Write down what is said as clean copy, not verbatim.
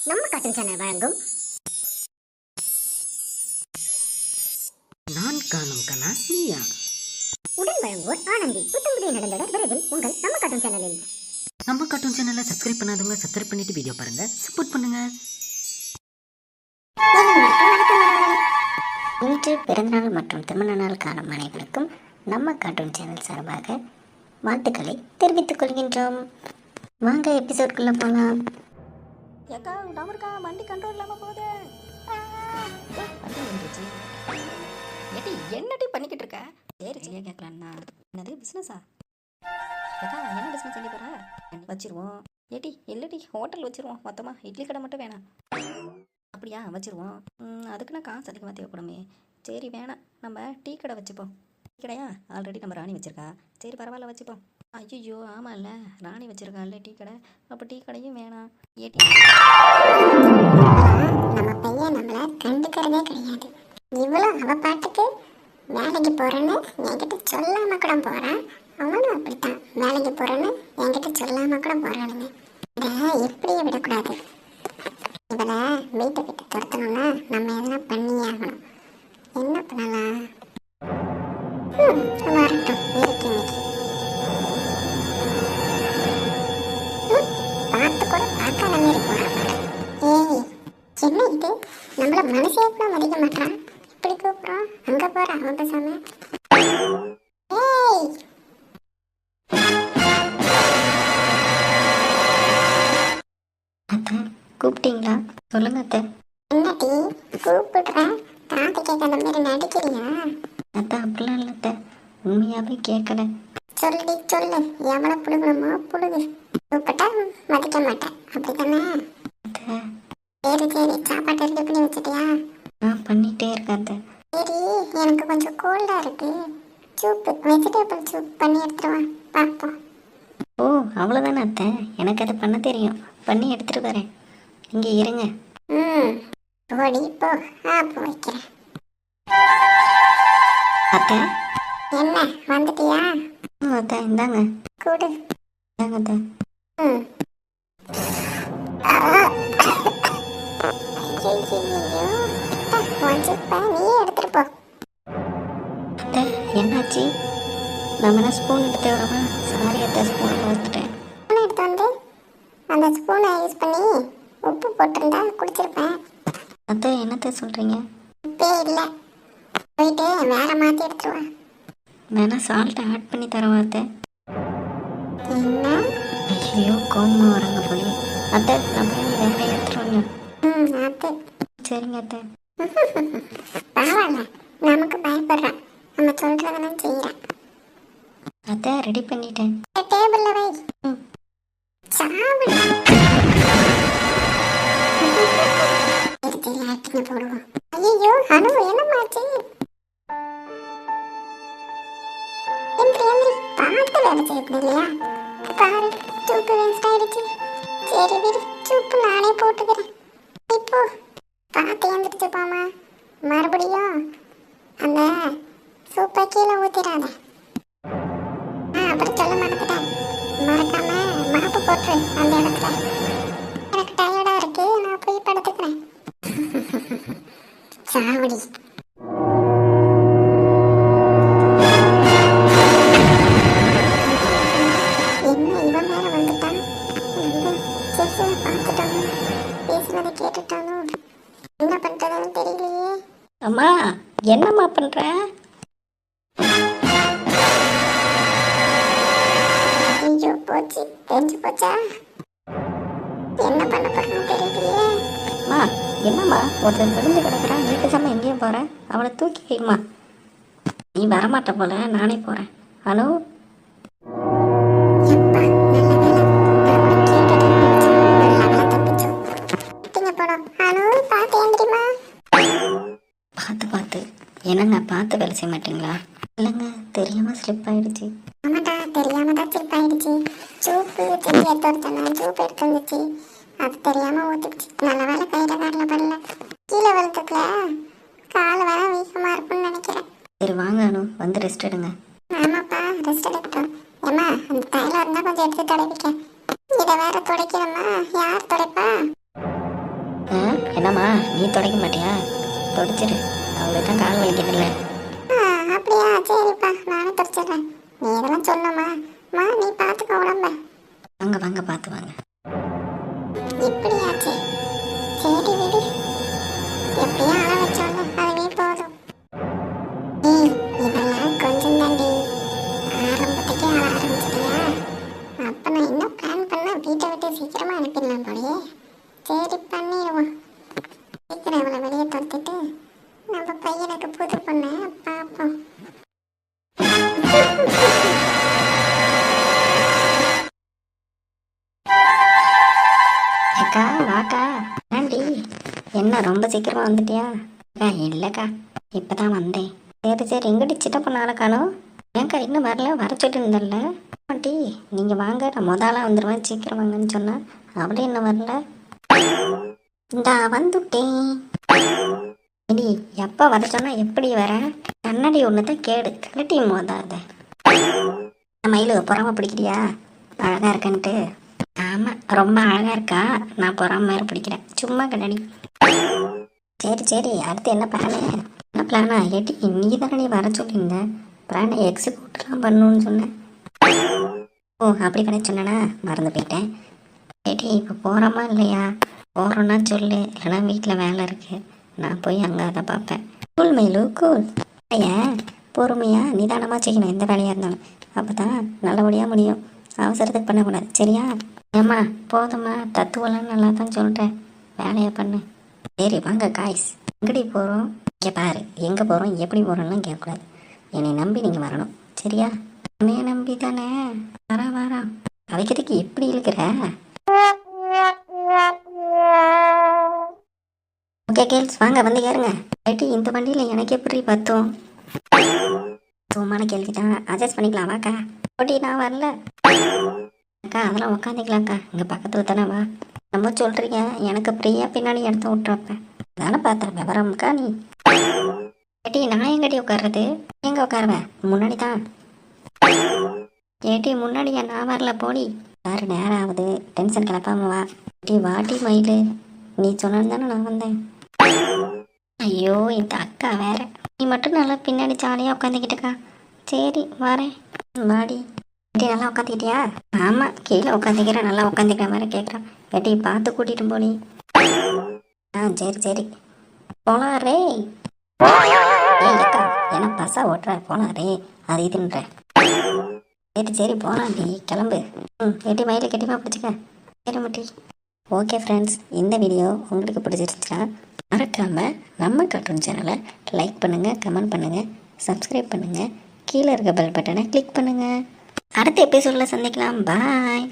நம்ம cotton channel வழங்கும் நான் காணும் கனா நீயா. உடன் வழங்குவோர் ஆனந்தி. புத்தம்புதிய நடந்தட விரைவில் உங்கள் நம்ம காட்டன் சேனலில். நம்ம கார்ட்டூன் சேனலை சப்ஸ்கிரைப் பண்ணாதவங்க சப்ஸ்கிரைப் பண்ணிட்டு வீடியோ பாருங்க, சப்போர்ட் பண்ணுங்க. இன்று பிறந்தநாள் மற்றும் திருமண நாள் காணும் அனைவருக்கும் நம்ம கார்ட்டூன் சேனல் சார்பாக வாழ்த்துக்களை தெரிவித்துக் கொள்கின்றோம். வாங்க எபிசோட்குள்ள போகலாம். ஏக்கா விடாம இருக்கா, வண்டி கண்ட்ரோல் இல்லாமல் போகுது. வண்டி வந்துருச்சு. ஏட்டி என்னடி பண்ணிக்கிட்டு இருக்க? சரி சரியா கேட்கலான்னா என்னது பிஸ்னஸா? ஏக்கா என்ன பிஸ்னஸ் பண்ணி போகிற? வச்சிருவோம். ஏட்டி இல்லடி ஹோட்டல் வச்சிருவோம், மொத்தமாக இட்லி கடை மட்டும் வேணாம். அப்படியா வச்சிருவோம். அதுக்கு நான் காசு அதிகமாக தேவைப்படுமே. சரி வேணாம், நம்ம டீ கடை வச்சுப்போம். டீ கடையா? ஆல்ரெடி நம்ம ராணி வச்சிருக்கா. சரி பரவாயில்ல வச்சுப்போம். ஐயோ ஆமாம் இல்லை, ராணி வச்சிருக்காள்ல டீ கடை, அப்போ டீ கடையும் வேணாம். ஏட்டி நம்ம பையன் நம்மளை கண்டுக்கிறதே கிடையாது. இவ்வளோ அவ பாட்டுக்கு வேலைக்கு போறேன்னு என்கிட்ட சொல்லாம கூட போறான். அவனும் அப்படித்தான், வேலைக்கு போறேன்னு என்கிட்ட சொல்லாம கூட போறானுங்க. இதை எப்படியே விடக்கூடாது. இவளை வீட்டை விட்டு துரத்தணும்னா நம்ம எதனா பண்ணியே ஆகணும். என்ன பண்ணலாம்? வரட்டும் இருக்கு பார்த்து கூட பார்க்காத மாரி போறான். ஏய் என்ன இது, நம்மள மனசே கூட மதிக்க மாட்டான். இப்படி கூப்பிடுறோம், அங்க போற அவன் பேசாம. ஏய் அத்தை கூப்பிட்டீங்களா? சொல்லுங்க அத்தை. என்னடி கூப்பிடுறேன், காது கேட்காத மாதிரி நடிக்கிறியா? அத்தை அப்படிலாம் இல்லை அத்தை, உண்மையாவே கேட்கல. சொல்லி சொல்லு, எவ்வளோ புடுங்கணுமோ புடுகு. கூப்பிட்டா மதிக்க மாட்டேன், அப்படித்தானே? சரி சரி, சாப்பாடு ரெடி பண்ணி வச்சுட்டியா? நான் பண்ணிட்டே இருக்கேன். சரி எனக்கு கொஞ்சம் கோல்டா இருக்கு, சூப்பு வெஜிடபிள் சூப் பண்ணி எடுத்துருவேன், பார்ப்போம். ஓ அவ்வளோதானே அத்தை, எனக்கு அதை பண்ண தெரியும், பண்ணி எடுத்துட்டு வரேன். இங்கே இருங்க. ஓடி போ. அப்போ வைக்கிறேன். அத்தை என்ன வந்துட்டியா? அத்தை இந்தாங்க கூடு. இந்தாங்க அத்தை. என்னாச்சு? நம்ம ஸ்பூன் எடுத்து வரவா? சாரி அத்தை, ஸ்பூன் பார்த்துட்டேன். ஸ்பூன் எடுத்து வந்து அந்த ஸ்பூனை யூஸ் பண்ணி உப்பு போட்டிருந்தா குடிச்சிருப்பேன். அத்தை என்னத்தை சொல்கிறீங்க? உப்பே இல்லை, போயிட்டு வேற மாற்றி எடுத்துருவேன். வேணா சால்ட்டை ஆட் பண்ணி தரவா அத்தை? என்ன? ஐயோ கோமா வராங்க போலி. அத்தை நான் போய் வேற எடுத்துருவாங்க. அத்தை சரிங்க அத்தை. பரவாயில்ல, நமக்கு பயப்படுறான், நம்ம சொல்றதெல்லாம் செய்யறேன். அத்தை ரெடி பண்ணிட்டேன். டேபிள்ல வை. சாப்பிடு. சரி சரி ஆக்டிங்க போடுவோம். ஐயோ அனு என்னமாச்சு? எந்திரி எந்திரி, பார்த்து வேலை செய்யக்கூடாது இல்லையா? பாரு சூப்பு வேஸ்ட் ஆயிடுச்சு. சரி விடு, சூப்பு நானே போட்டுக்கிறேன். இப்போ பார்த்து எந்திரிச்சு போமா, மறுபடியும் அந்த சூப்பை கீழே ஊற்றிடாத. அப்புறம் சொல்ல மறந்துட்டேன், மறக்காம மாப்பு போட்டுரு அந்த இடத்துல. எனக்கு டயர்டா இருக்கு, நான் போய் படுத்துக்கிறேன். சாவடி. என்ன இவன் மேல வந்துட்டான்? சரி சரி பார்த்துட்டானோ, பேசுனதை கேட்டுட்டானோ, என்ன பண்றதுன்னு தெரியலையே. அம்மா என்னம்மா பண்ற? ஐயோ போச்சு, தெரிஞ்சு போச்சா? என்ன பண்ண போறேன்னு தெரியலையே. அம்மா என்னம்மா ஒருத்தன் விழுந்து கிடக்குறான், நீ பேசாம எங்கேயும் போற? அவளை தூக்கி வைம்மா. நீ வரமாட்ட போல, நானே போறேன். ஹலோ பார்த்து பார்த்து. என்னங்க பார்த்து வேலை செய்ய மாட்டீங்களா? இல்லைங்க தெரியாம ஸ்லிப் ஆயிடுச்சு. ஆமாடா தெரியாம தான் ஸ்லிப் ஆயிடுச்சு. சூப்பு செஞ்சு எடுத்து வரத்தானே, சூப்பு எடுத்து வந்துச்சு, அது தெரியாம ஊத்துக்குச்சு. நல்ல வேலை கையில வரல படல, கீழே விழுந்துக்கல, கால் வேற வீக்கமா இருக்கும்னு நினைக்கிறேன். சரி வாங்க அனு, வந்து ரெஸ்ட் எடுங்க. ஆமாப்பா ரெஸ்ட் எடுக்கட்டும். ஏமா அந்த தைலம் இருந்தா கொஞ்சம் எடுத்து தடவிக்க. இதை வேற துடைக்கணுமா? யார் துடைப்பா? என்னம்மா நீ துடைக்க மாட்டியா? துடைச்சிரு, அவளுக்கு தான் கால் வலிக்குதுல்ல. அப்படியா, சரிப்பா, நானே துடைச்சிடுறேன். நீ இதெல்லாம் சொல்லணுமா? நீ பார்த்துக்க உடம்ப. வாங்க வாங்க, பார்த்து வாங்க. இப்படியாச்சு, சரி விடு. எப்படியா அள வச்சோன்னு அதுவே போதும். இதெல்லாம் கொஞ்சம் தாண்டி. ஆரம்பத்துக்கே அழ ஆரம்பிச்சிட்டியா? அப்ப நான் இன்னும் பிளான் பண்ண வீட்டை விட்டு சீக்கிரமா அனுப்பிடலாம் போலயே. சரி, பண்ணிடுவோம். சீக்கிரம் அவளை வெளியே துரத்திட்டு நம்ம பையனுக்கு புது பொண்ணை பார்ப்போம். அக்கா வாக்கா. ஆண்டி, என்ன ரொம்ப சீக்கிரமா வந்துட்டியா? இல்லைக்கா, இப்பதான் வந்தேன். சரி சரி, எங்கிட்ட சின்ன பொண்ணால காணும். ஏன்க்கா இன்னும் வரல? வர சொல்லியிருந்தல்ல. ஆண்டி நீங்கள் வாங்க, நான் முதலாக வந்துடுவேன், சீக்கிரம் வாங்கன்னு சொன்னேன். அவளே இன்னும் வரல. இந்தா வந்துட்டேன். இடி எப்போ வர சொன்னால் எப்படி வரேன்? கண்ணாடி ஒன்று தான் கேடு, கழட்டி மோதாத. மயிலு பொறாம பிடிக்கிறியா? அழகாக இருக்கன்ட்டு. ஆமாம், ரொம்ப அழகாக இருக்கா. நான் பொறாம வேறு பிடிக்கிறேன். சும்மா கண்ணாடி. சரி சரி, அடுத்து என்ன பிளானு? என்ன பிளானா? ஏட்டி நீ தானே வர சொல்லியிருந்த. பிளானை எக்ஸிக்யூட்லாம் பண்ணணும்னு சொன்னேன். ஓ, அப்படி பண்ண சொன்னேனா? மறந்து போயிட்டேன். ஏட்டி இப்போ போகிறோமா இல்லையா? போகிறோன்னா சொல்லு, இல்லைனா வீட்டில் வேலை இருக்குது, நான் போய் அங்கே அதை பார்ப்பேன். கூல் மயிலு கூல். ஏன் பொறுமையா நிதானமாக செய்யணும் எந்த வேலையாக இருந்தாலும். அப்போ தான் நல்லபடியாக முடியும். அவசரத்துக்கு பண்ணக்கூடாது, சரியா? ஏம்மா போதும்மா, தத்துவெல்லாம் நல்லா தான் சொல்கிறேன், வேலையை பண்ணு. சரி வாங்க காய்ஸ், எங்கடி போகிறோம்? இங்கே பாரு, எங்கே போகிறோம் எப்படி போகிறோம்லாம் கேட்கக்கூடாது. என்னை நம்பி நீங்கள் வரணும், சரியா? என்னைய நம்பி தானே வரா. அவைக்கிறதுக்கு எப்படி இருக்கிற? ஓகே கேள்ஸ், வாங்க வந்து ஏறுங்க. ரைட்டு, இந்த வண்டியில் எனக்கு எப்படி பார்த்தோம்? சும்மான கேள்வி தான், அட்ஜஸ்ட் பண்ணிக்கலாம். வாக்கா. ஓட்டி நான் வரல அக்கா, அதெல்லாம் உட்காந்துக்கலாம்க்கா, இங்கே பக்கத்தில் தானே. வா. நம்ம சொல்கிறீங்க, எனக்கு ஃப்ரீயாக பின்னாடி எடுத்து விட்டுறப்ப தானே பார்த்தேன். விவரம்க்கா நீ. ஏட்டி நான் எங்கடி உட்கார்றது? எங்கே உட்காருவேன்? முன்னாடி தான். ஏட்டி முன்னாடியா? நான் வரல, போடி. யாரு நேரம் ஆகுது, டென்ஷன் கிளப்பாம வா. ஏட்டி வாட்டி மயிலு, நீ சொன்னு தானே நான் வந்தேன். ஐயோ இந்த அக்கா வேற. நீ மட்டும் நல்லா பின்னாடி ஜாலியாக உட்காந்துக்கிட்டுக்கா. சரி வரேன், வாடி. ஏட்டி நல்லா உட்காந்துக்கிட்டியா? ஆமாம், கீழே உட்காந்துக்கிறேன், நல்லா உட்காந்துக்கிற மாதிரி கேட்குறான். ஏட்டி பார்த்து கூட்டிகிட்டு போடி. சரி சரி, போலாம் ரே. அக்கா என்ன பசா ஓட்டுற? போலாம் ரே, அது இதுன்ற. சரி சரி போலாம் டி, கிளம்பு. ஏட்டி மயில கெட்டிமா பிடிச்சிக்க. சரி முட்டி. ஓகே ஃப்ரெண்ட்ஸ், இந்த வீடியோ உங்களுக்கு பிடிச்சிருச்சுன்னா மறக்காமல் நம்ம கார்ட்டூன் சேனலை லைக் பண்ணுங்கள், கமெண்ட் பண்ணுங்கள், சப்ஸ்கிரைப் பண்ணுங்கள், கீழே இருக்க பெல் பட்டனை கிளிக் பண்ணுங்கள். அடுத்த எபிசோடில் சந்திக்கலாம். பாய்.